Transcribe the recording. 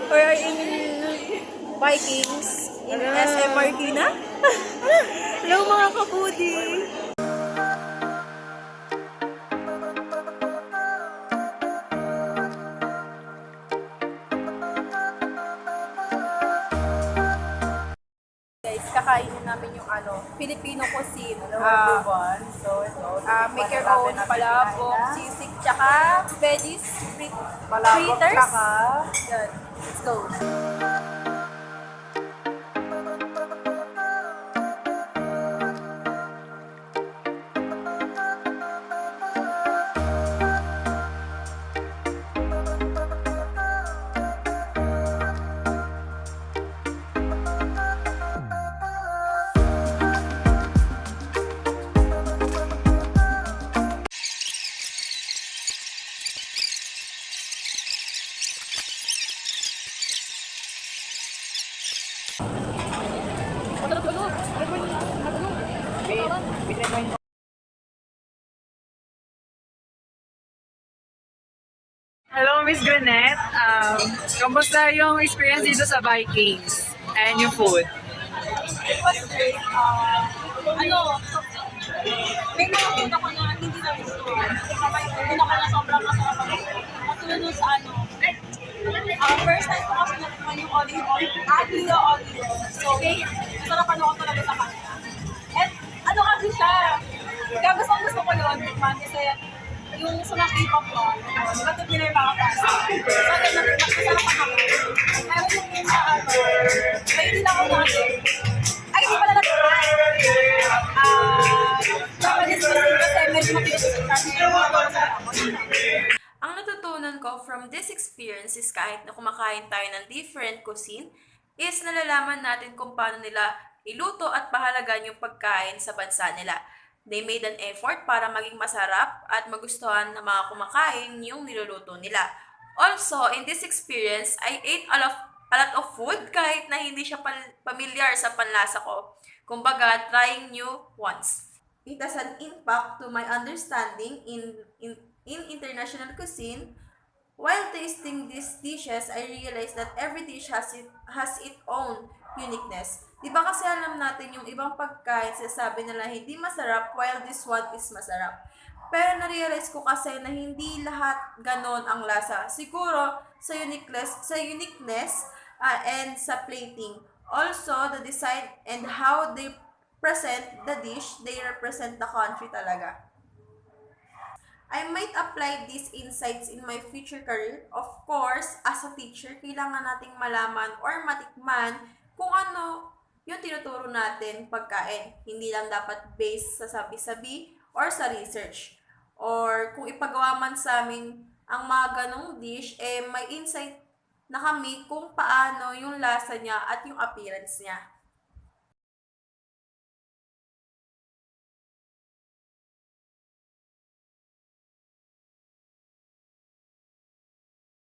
We are in Vikings in SM Marikina. Hello mga kabudi! Guys, kakainin namin yung Filipino cuisine. So, ito. Make your own palabok, sisig, tsaka veggies, Palabok, fritters. tsaka Yan. Let's go. Hello, Miss Granette. Kamusta yung experience dito sa Vikings? And yung food? It was great. May mga food ako na hindi na gusto. Doon ako na sobrang masarap ako. Katulad nun sa first time ko kasi natikman yung olive oil. Aglio olive oil. So, masarapan ako talaga sa kanya. And kasi siya. Kaya gusto ko yun, tikman. Kasi yung sa mga K-pop ko, batid nila yung mga fast. So, masarapan ako. Meron yung may hindi lang ako natin. Ay, hindi pala natin. Japanese cuisine kasi medyo matigas sa kasi yung mga masarap ako. Ang natutunan ko from this experience is kahit na kumakain tayo ng different cuisine, is nalalaman natin kung paano nila iluto at pahalagan yung pagkain sa bansa nila. They made an effort para maging masarap at magustuhan ng mga kumakain yung niluluto nila. Also, in this experience, I ate a lot of food kahit na hindi siya familiar sa panlasa ko. Kumbaga, trying new once. It has an impact to my understanding in international cuisine. While tasting these dishes, I realized that every dish has its own uniqueness. Di ba kasi alam natin yung ibang pagkain, sinasabi nila hindi masarap while this one is masarap. Pero na-realize ko kasi na hindi lahat ganon ang lasa. Siguro sa uniqueness and sa plating. Also, the design and how they present the dish, they represent the country talaga. I might apply these insights in my future career. Of course, as a teacher, kailangan nating malaman or matikman kung ano yung tinuturo natin pagkain. Hindi lang dapat based sa sabi-sabi or sa research. Or kung ipagawa man sa amin ang mga ganong dish, may insight na kami kung paano yung lasa niya at yung appearance niya.